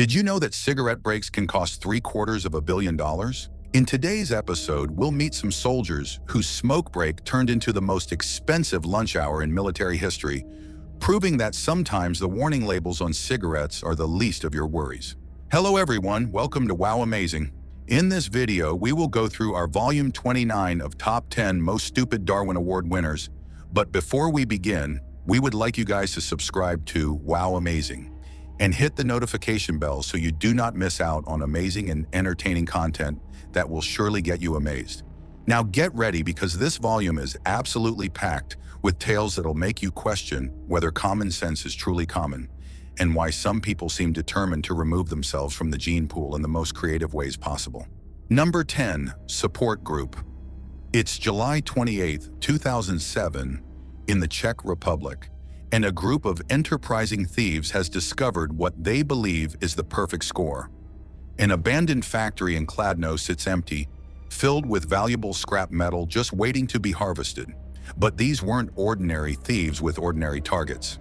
Did you know that cigarette breaks can cost $750 million? In today's episode, we'll meet some soldiers whose smoke break turned into the most expensive lunch hour in military history, proving that sometimes the warning labels on cigarettes are the least of your worries. Hello everyone, welcome to Wow Amazing. In this video, we will go through our Volume 29 of Top 10 Most Stupid Darwin Award Winners. But before we begin, we would like you guys to subscribe to Wow Amazing and hit the notification bell so you do not miss out on amazing and entertaining content that will surely get you amazed. Now get ready, because this volume is absolutely packed with tales that'll make you question whether common sense is truly common and why some people seem determined to remove themselves from the gene pool in the most creative ways possible. Number 10, Support Group. It's July 28, 2007, in the Czech Republic, and a group of enterprising thieves has discovered what they believe is the perfect score. An abandoned factory in Kladno sits empty, filled with valuable scrap metal just waiting to be harvested. But these weren't ordinary thieves with ordinary targets.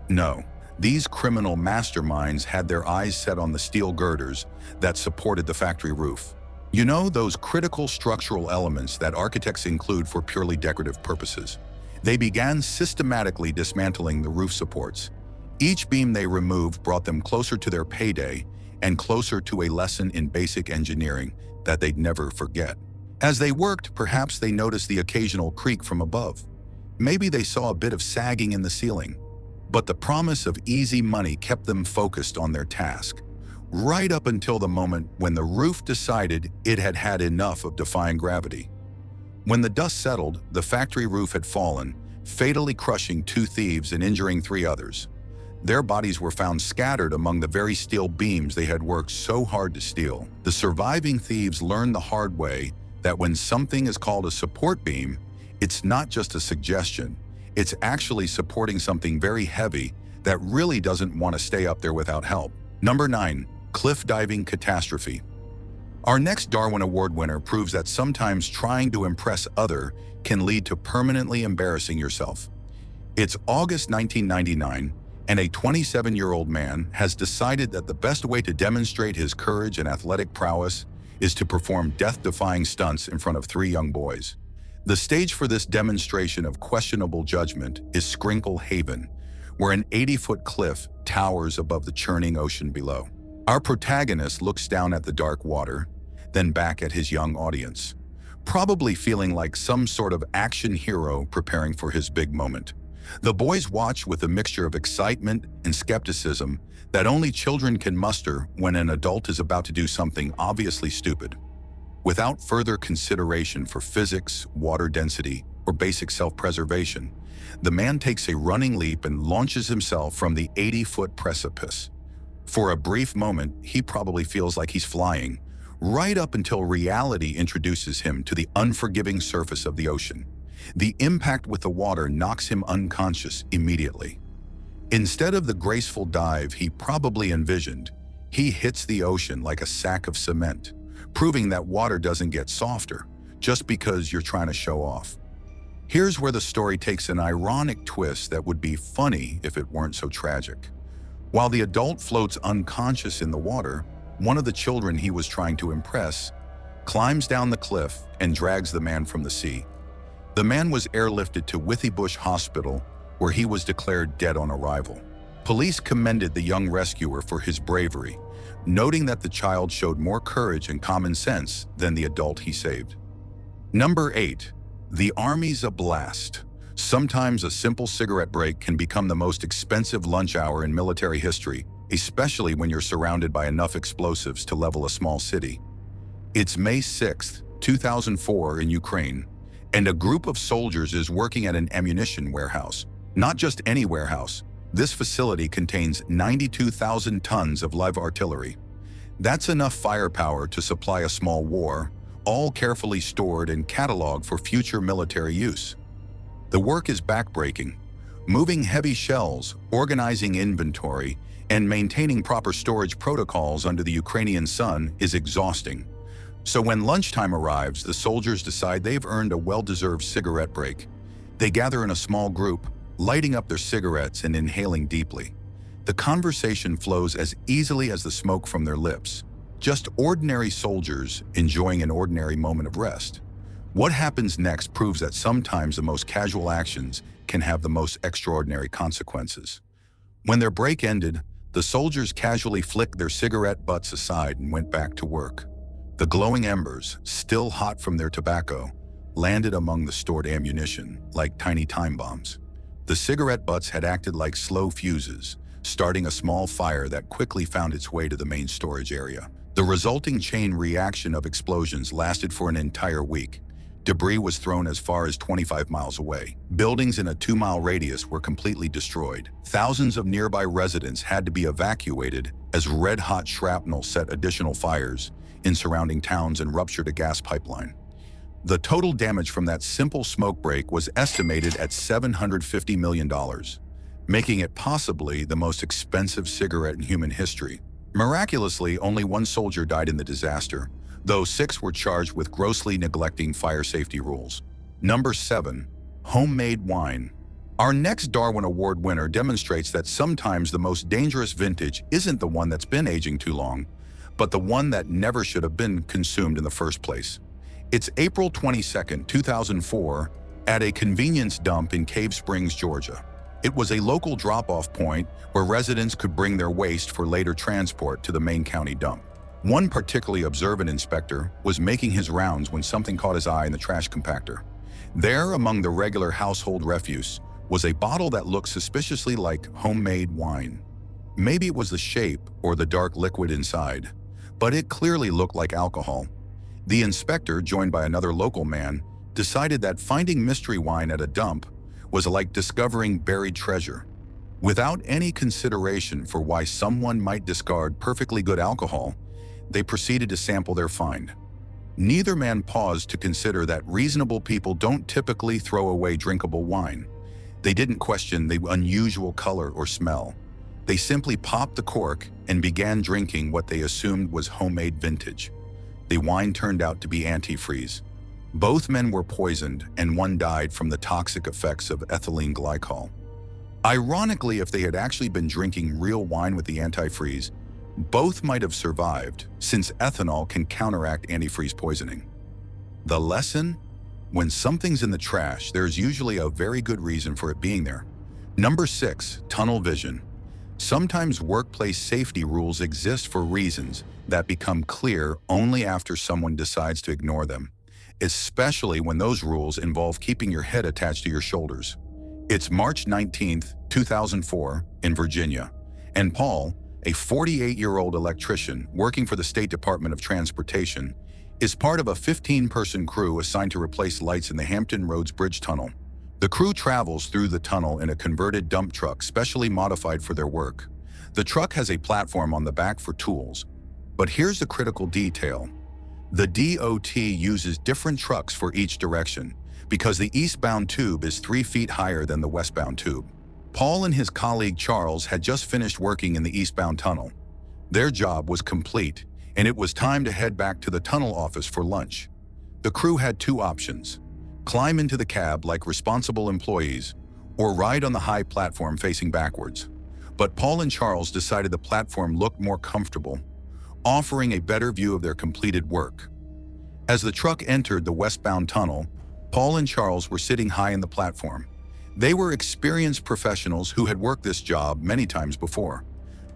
No, these criminal masterminds had their eyes set on the steel girders that supported the factory roof. You know, those critical structural elements that architects include for purely decorative purposes. They began systematically dismantling the roof supports. Each beam they removed brought them closer to their payday and closer to a lesson in basic engineering that they'd never forget. As they worked, perhaps they noticed the occasional creak from above. Maybe they saw a bit of sagging in the ceiling. But the promise of easy money kept them focused on their task, right up until the moment when the roof decided it had had enough of defying gravity. When the dust settled, the factory roof had fallen, fatally crushing 2 thieves and injuring 3 others. Their bodies were found scattered among the very steel beams they had worked so hard to steal. The surviving thieves learned the hard way that when something is called a support beam, it's not just a suggestion. It's actually supporting something very heavy that really doesn't want to stay up there without help. Number 9, Cliff Diving Catastrophe. Our next Darwin Award winner proves that sometimes trying to impress others can lead to permanently embarrassing yourself. It's August 1999, and a 27-year-old man has decided that the best way to demonstrate his courage and athletic prowess is to perform death-defying stunts in front of 3 young boys. The stage for this demonstration of questionable judgment is Scrinkle Haven, where an 80-foot cliff towers above the churning ocean below. Our protagonist looks down at the dark water, then back at his young audience, probably feeling like some sort of action hero preparing for his big moment. The boys watch with a mixture of excitement and skepticism that only children can muster when an adult is about to do something obviously stupid. Without further consideration for physics, water density, or basic self-preservation, the man takes a running leap and launches himself from the 80-foot precipice. For a brief moment, he probably feels like he's flying, right up until reality introduces him to the unforgiving surface of the ocean. The impact with the water knocks him unconscious immediately. Instead of the graceful dive he probably envisioned, he hits the ocean like a sack of cement, proving that water doesn't get softer just because you're trying to show off. Here's where the story takes an ironic twist that would be funny if it weren't so tragic. While the adult floats unconscious in the water, one of the children he was trying to impress climbs down the cliff and drags the man from the sea. The man was airlifted to Withybush Hospital, where he was declared dead on arrival. Police commended the young rescuer for his bravery, noting that the child showed more courage and common sense than the adult he saved. Number 8, The Army's a Blast. Sometimes a simple cigarette break can become the most expensive lunch hour in military history, especially when you're surrounded by enough explosives to level a small city. It's May 6, 2004 in Ukraine, and a group of soldiers is working at an ammunition warehouse. Not just any warehouse. This facility contains 92,000 tons of live artillery. That's enough firepower to supply a small war, all carefully stored and cataloged for future military use. The work is backbreaking. Moving heavy shells, organizing inventory, and maintaining proper storage protocols under the Ukrainian sun is exhausting. So when lunchtime arrives, the soldiers decide they've earned a well-deserved cigarette break. They gather in a small group, lighting up their cigarettes and inhaling deeply. The conversation flows as easily as the smoke from their lips. Just ordinary soldiers enjoying an ordinary moment of rest. What happens next proves that sometimes the most casual actions can have the most extraordinary consequences. When their break ended, the soldiers casually flicked their cigarette butts aside and went back to work. The glowing embers, still hot from their tobacco, landed among the stored ammunition like tiny time bombs. The cigarette butts had acted like slow fuses, starting a small fire that quickly found its way to the main storage area. The resulting chain reaction of explosions lasted for an entire week. Debris was thrown as far as 25 miles away. Buildings in a 2-mile radius were completely destroyed. Thousands of nearby residents had to be evacuated as red-hot shrapnel set additional fires in surrounding towns and ruptured a gas pipeline. The total damage from that simple smoke break was estimated at $750 million, making it possibly the most expensive cigarette in human history. Miraculously, only one soldier died in the disaster, though 6 were charged with grossly neglecting fire safety rules. Number 7. Homemade wine. Our next Darwin Award winner demonstrates that sometimes the most dangerous vintage isn't the one that's been aging too long, but the one that never should have been consumed in the first place. It's April 22, 2004, at a convenience dump in Cave Springs, Georgia. It was a local drop-off point where residents could bring their waste for later transport to the main county dump. One particularly observant inspector was making his rounds when something caught his eye in the trash compactor. There, among the regular household refuse, was a bottle that looked suspiciously like homemade wine. Maybe it was the shape or the dark liquid inside, but it clearly looked like alcohol. The inspector, joined by another local man, decided that finding mystery wine at a dump was like discovering buried treasure. Without any consideration for why someone might discard perfectly good alcohol, they proceeded to sample their find. Neither man paused to consider that reasonable people don't typically throw away drinkable wine. They didn't question the unusual color or smell. They simply popped the cork and began drinking what they assumed was homemade vintage. The wine turned out to be antifreeze. Both men were poisoned, and one died from the toxic effects of ethylene glycol. Ironically, if they had actually been drinking real wine with the antifreeze, both might have survived, since ethanol can counteract antifreeze poisoning. The lesson? When something's in the trash, there's usually a very good reason for it being there. Number 6, tunnel vision. Sometimes workplace safety rules exist for reasons that become clear only after someone decides to ignore them, especially when those rules involve keeping your head attached to your shoulders. It's March 19, 2004, in Virginia, and Paul, a 48-year-old electrician working for the State Department of Transportation, is part of a 15-person crew assigned to replace lights in the Hampton Roads Bridge Tunnel. The crew travels through the tunnel in a converted dump truck specially modified for their work. The truck has a platform on the back for tools. But here's the critical detail. The DOT uses different trucks for each direction because the eastbound tube is 3 feet higher than the westbound tube. Paul and his colleague Charles had just finished working in the eastbound tunnel. Their job was complete, and it was time to head back to the tunnel office for lunch. The crew had 2 options: climb into the cab like responsible employees, or ride on the high platform facing backwards. But Paul and Charles decided the platform looked more comfortable, offering a better view of their completed work. As the truck entered the westbound tunnel, Paul and Charles were sitting high in the platform. They were experienced professionals who had worked this job many times before.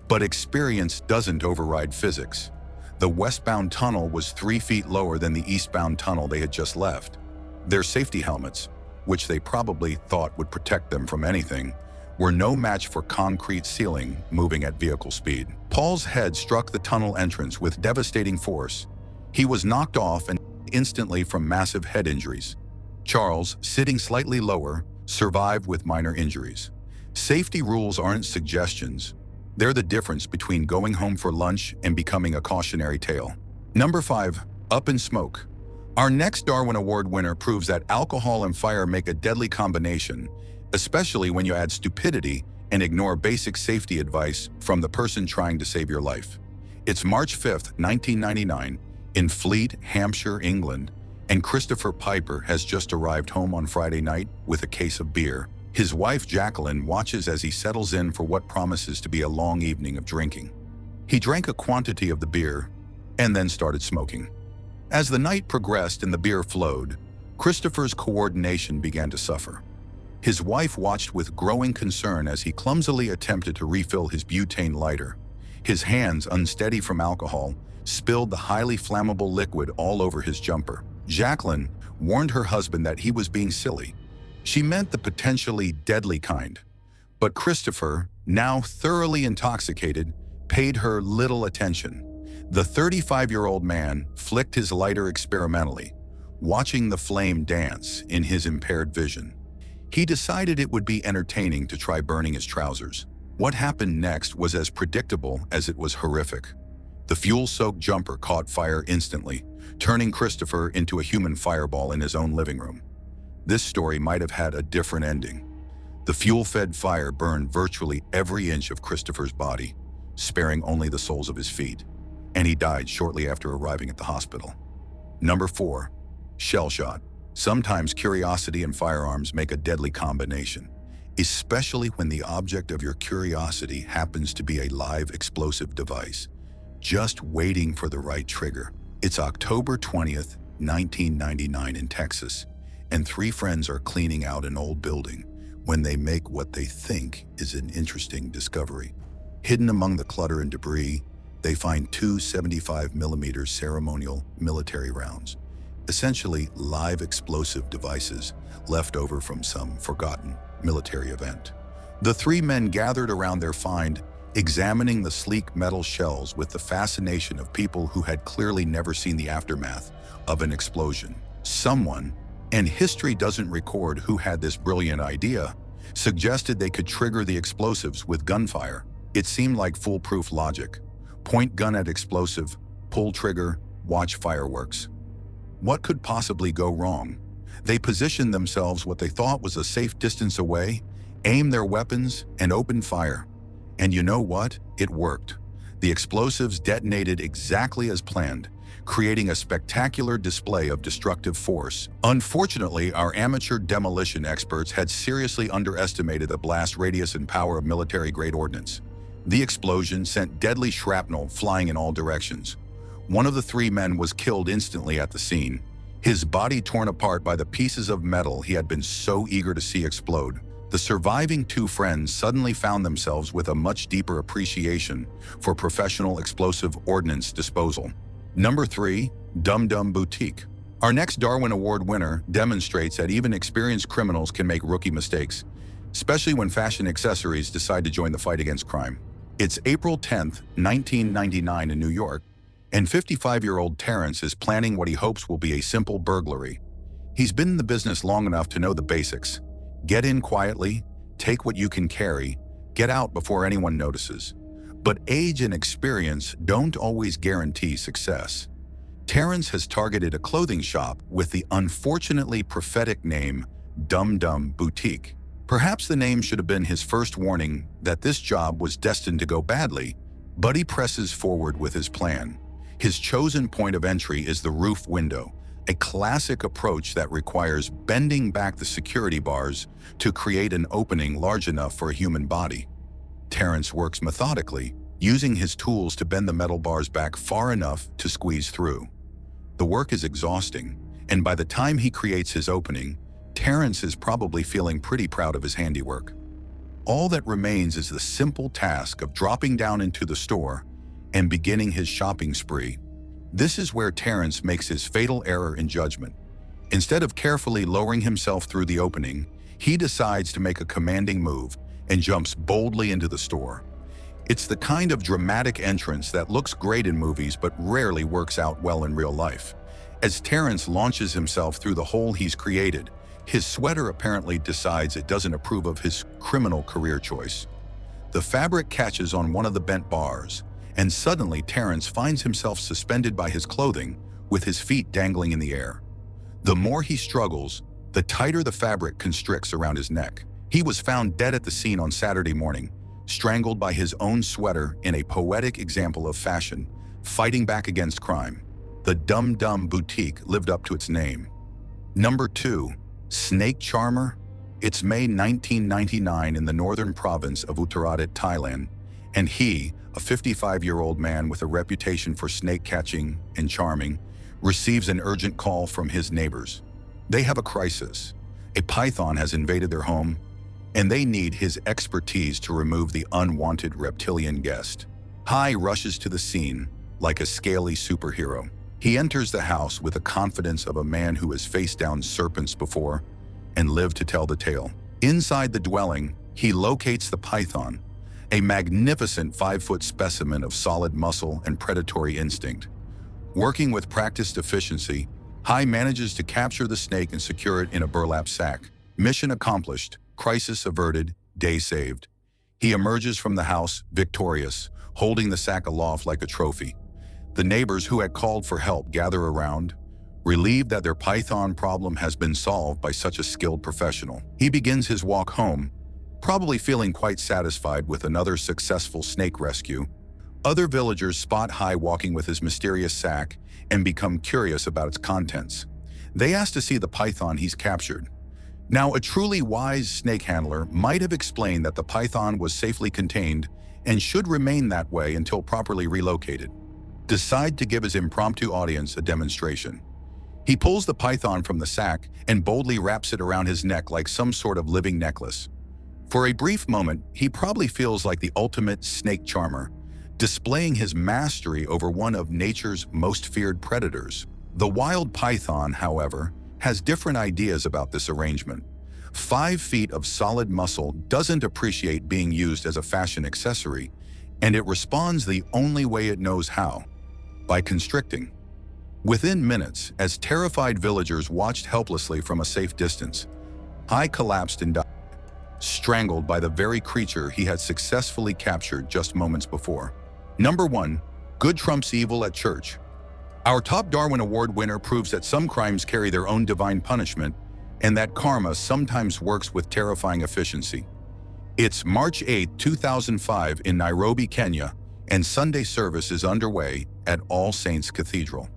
But experience doesn't override physics. The westbound tunnel was 3 feet lower than the eastbound tunnel they had just left. Their safety helmets, which they probably thought would protect them from anything, were no match for concrete ceiling moving at vehicle speed. Paul's head struck the tunnel entrance with devastating force. He was knocked off and instantly from massive head injuries. Charles, sitting slightly lower, survived with minor injuries. Safety rules aren't suggestions. They're the difference between going home for lunch and becoming a cautionary tale. Number 5, up in smoke. Our next Darwin Award winner proves that alcohol and fire make a deadly combination, especially when you add stupidity and ignore basic safety advice from the person trying to save your life. It's March 5, 1999, in Fleet, Hampshire, England, and Christopher Piper has just arrived home on Friday night with a case of beer. His wife Jacqueline watches as he settles in for what promises to be a long evening of drinking. He drank a quantity of the beer and then started smoking. As the night progressed and the beer flowed, Christopher's coordination began to suffer. His wife watched with growing concern as he clumsily attempted to refill his butane lighter. His hands, unsteady from alcohol, spilled the highly flammable liquid all over his jumper. Jacqueline warned her husband that he was being silly. She meant the potentially deadly kind. But Christopher, now thoroughly intoxicated, paid her little attention. The 35-year-old man flicked his lighter experimentally, watching the flame dance in his impaired vision. He decided it would be entertaining to try burning his trousers. What happened next was as predictable as it was horrific. The fuel-soaked jumper caught fire instantly, turning Christopher into a human fireball in his own living room. This story might have had a different ending. The fuel-fed fire burned virtually every inch of Christopher's body, sparing only the soles of his feet, and he died shortly after arriving at the hospital. Number 4. Shell shot. Sometimes curiosity and firearms make a deadly combination, especially when the object of your curiosity happens to be a live explosive device, just waiting for the right trigger. It's October 20th, 1999 in Texas, and 3 friends are cleaning out an old building when they make what they think is an interesting discovery. Hidden among the clutter and debris, they find 2 75mm ceremonial military rounds, essentially live explosive devices left over from some forgotten military event. The 3 men gathered around their find, examining the sleek metal shells with the fascination of people who had clearly never seen the aftermath of an explosion. Someone, and history doesn't record who had this brilliant idea, suggested they could trigger the explosives with gunfire. It seemed like foolproof logic. Point gun at explosive, pull trigger, watch fireworks. What could possibly go wrong? They positioned themselves what they thought was a safe distance away, aimed their weapons, and opened fire. And you know what? It worked. The explosives detonated exactly as planned, creating a spectacular display of destructive force. Unfortunately, our amateur demolition experts had seriously underestimated the blast radius and power of military-grade ordnance. The explosion sent deadly shrapnel flying in all directions. One of the 3 men was killed instantly at the scene, his body torn apart by the pieces of metal he had been so eager to see explode. The surviving 2 friends suddenly found themselves with a much deeper appreciation for professional explosive ordnance disposal. Number 3. Dum Dum Boutique. Our next Darwin Award winner demonstrates that even experienced criminals can make rookie mistakes, especially when fashion accessories decide to join the fight against crime. It's April 10th, 1999 in New York, and 55-year-old Terrence is planning what he hopes will be a simple burglary. He's been in the business long enough to know the basics. Get in quietly, take what you can carry, get out before anyone notices. But age and experience don't always guarantee success. Terrence has targeted a clothing shop with the unfortunately prophetic name Dum Dum Boutique. Perhaps the name should have been his first warning that this job was destined to go badly, but he presses forward with his plan. His chosen point of entry is the roof window, a classic approach that requires bending back the security bars to create an opening large enough for a human body. Terrence works methodically, using his tools to bend the metal bars back far enough to squeeze through. The work is exhausting, and by the time he creates his opening, Terrence is probably feeling pretty proud of his handiwork. All that remains is the simple task of dropping down into the store and beginning his shopping spree. This is where Terrence makes his fatal error in judgment. Instead of carefully lowering himself through the opening, he decides to make a commanding move and jumps boldly into the store. It's the kind of dramatic entrance that looks great in movies but rarely works out well in real life. As Terrence launches himself through the hole he's created, his sweater apparently decides it doesn't approve of his criminal career choice. The fabric catches on one of the bent bars, and suddenly Terrence finds himself suspended by his clothing with his feet dangling in the air. The more he struggles, the tighter the fabric constricts around his neck. He was found dead at the scene on Saturday morning, strangled by his own sweater in a poetic example of fashion, fighting back against crime. The Dum Dum Boutique lived up to its name. Number 2. Snake Charmer. It's May 1999 in the northern province of Uttarakhand, Thailand, and he, a 55-year-old man with a reputation for snake catching and charming, receives an urgent call from his neighbors. They have a crisis. A python has invaded their home, and they need his expertise to remove the unwanted reptilian guest. Hai rushes to the scene like a scaly superhero. He enters the house with the confidence of a man who has faced down serpents before and lived to tell the tale. Inside the dwelling, he locates the python, a magnificent 5-foot specimen of solid muscle and predatory instinct. Working with practiced efficiency, Hai manages to capture the snake and secure it in a burlap sack. Mission accomplished, crisis averted, day saved. He emerges from the house victorious, holding the sack aloft like a trophy. The neighbors who had called for help gather around, relieved that their python problem has been solved by such a skilled professional. He begins his walk home, probably feeling quite satisfied with another successful snake rescue. Other villagers spot Hai walking with his mysterious sack and become curious about its contents. They ask to see the python he's captured. Now, a truly wise snake handler might have explained that the python was safely contained and should remain that way until properly relocated. Decide to give his impromptu audience a demonstration. He pulls the python from the sack and boldly wraps it around his neck like some sort of living necklace. For a brief moment, he probably feels like the ultimate snake charmer, displaying his mastery over one of nature's most feared predators. The wild python, however, has different ideas about this arrangement. 5 feet of solid muscle doesn't appreciate being used as a fashion accessory, and it responds the only way it knows how, by constricting. Within minutes, as terrified villagers watched helplessly from a safe distance, Hai collapsed and died, strangled by the very creature he had successfully captured just moments before. Number 1. Good trumps evil at church. Our top Darwin Award winner proves that some crimes carry their own divine punishment and that karma sometimes works with terrifying efficiency. It's March 8, 2005 in Nairobi, Kenya, and Sunday service is underway at All Saints Cathedral.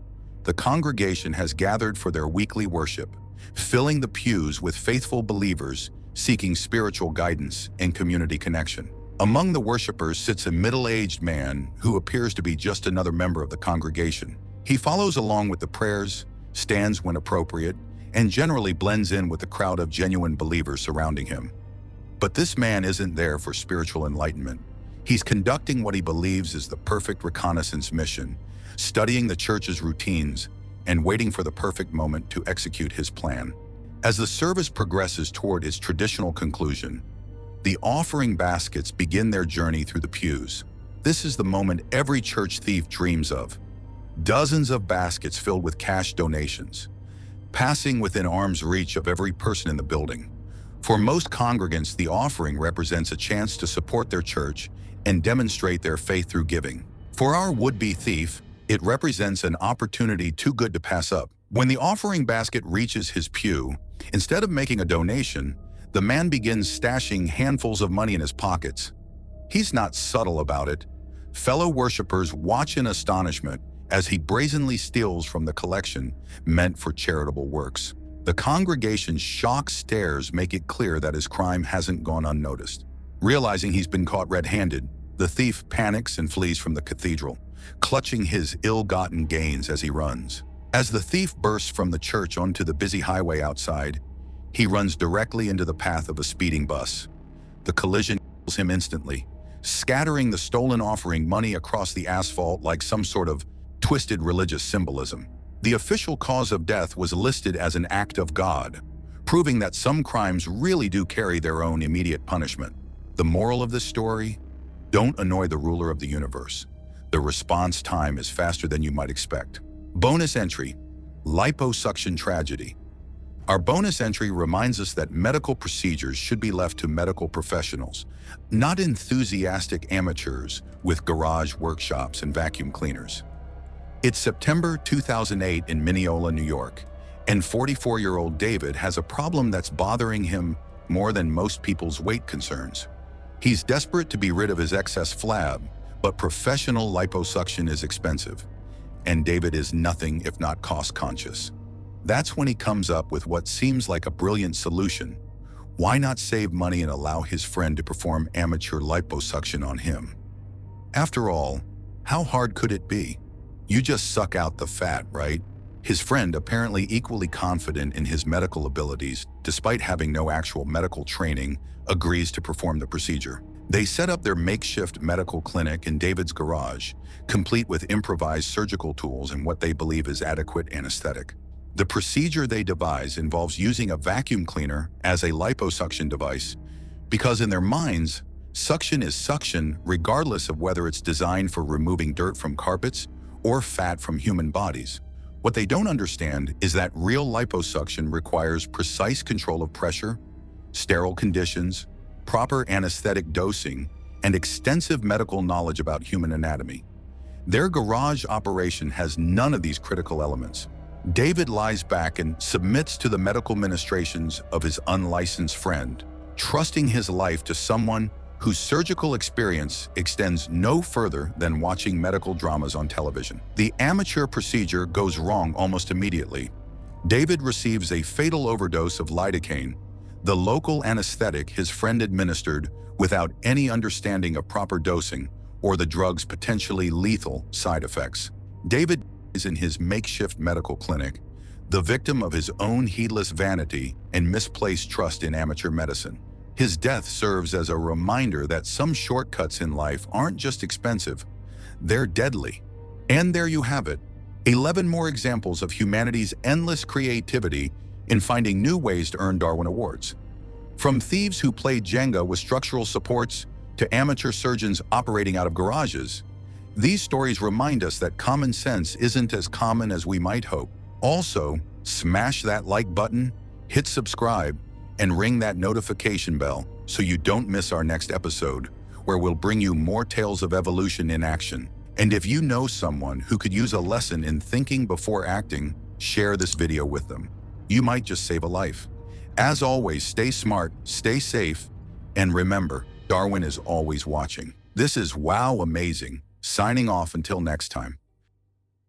The congregation has gathered for their weekly worship, filling the pews with faithful believers seeking spiritual guidance and community connection. Among the worshipers sits a middle-aged man who appears to be just another member of the congregation. He follows along with the prayers, stands when appropriate, and generally blends in with the crowd of genuine believers surrounding him. But this man isn't there for spiritual enlightenment. He's conducting what he believes is the perfect reconnaissance mission, studying the church's routines and waiting for the perfect moment to execute his plan. As the service progresses toward its traditional conclusion, the offering baskets begin their journey through the pews. This is the moment every church thief dreams of. Dozens of baskets filled with cash donations, passing within arm's reach of every person in the building. For most congregants, the offering represents a chance to support their church and demonstrate their faith through giving. For our would-be thief, it represents an opportunity too good to pass up. When the offering basket reaches his pew, instead of making a donation, the man begins stashing handfuls of money in his pockets. He's not subtle about it. Fellow worshipers watch in astonishment as he brazenly steals from the collection meant for charitable works. The congregation's shocked stares make it clear that his crime hasn't gone unnoticed. Realizing he's been caught red-handed, the thief panics and flees from the cathedral, clutching his ill-gotten gains as he runs. As the thief bursts from the church onto the busy highway outside, he runs directly into the path of a speeding bus. The collision kills him instantly, scattering the stolen offering money across the asphalt like some sort of twisted religious symbolism. The official cause of death was listed as an act of God, proving that some crimes really do carry their own immediate punishment. The moral of this story? Don't annoy the ruler of the universe. The response time is faster than you might expect. Bonus entry: Liposuction tragedy. Our bonus entry reminds us that medical procedures should be left to medical professionals, not enthusiastic amateurs with garage workshops and vacuum cleaners. It's September 2008 in Mineola, New York, and 44-year-old David has a problem that's bothering him more than most people's weight concerns. He's desperate to be rid of his excess flab, but professional liposuction is expensive, and David is nothing if not cost-conscious. That's when he comes up with what seems like a brilliant solution. Why not save money and allow his friend to perform amateur liposuction on him? After all, how hard could it be? You just suck out the fat, right? His friend, apparently equally confident in his medical abilities, despite having no actual medical training, agrees to perform the procedure. They set up their makeshift medical clinic in David's garage, complete with improvised surgical tools and what they believe is adequate anesthetic. The procedure they devise involves using a vacuum cleaner as a liposuction device, because in their minds, suction is suction regardless of whether it's designed for removing dirt from carpets or fat from human bodies. What they don't understand is that real liposuction requires precise control of pressure, sterile conditions, proper anesthetic dosing, and extensive medical knowledge about human anatomy. Their garage operation has none of these critical elements. David lies back and submits to the medical ministrations of his unlicensed friend, trusting his life to someone whose surgical experience extends no further than watching medical dramas on television. The amateur procedure goes wrong almost immediately. David receives a fatal overdose of lidocaine, the local anesthetic his friend administered without any understanding of proper dosing or the drug's potentially lethal side effects. David is in his makeshift medical clinic, the victim of his own heedless vanity and misplaced trust in amateur medicine. His death serves as a reminder that some shortcuts in life aren't just expensive, they're deadly. And there you have it, 11 more examples of humanity's endless creativity in finding new ways to earn Darwin Awards. From thieves who played Jenga with structural supports to amateur surgeons operating out of garages, these stories remind us that common sense isn't as common as we might hope. Also, smash that like button, hit subscribe, and ring that notification bell so you don't miss our next episode, where we'll bring you more tales of evolution in action. And if you know someone who could use a lesson in thinking before acting, share this video with them. You might just save a life. As always, stay smart, stay safe, and remember, Darwin is always watching. This is Wow Amazing, signing off until next time.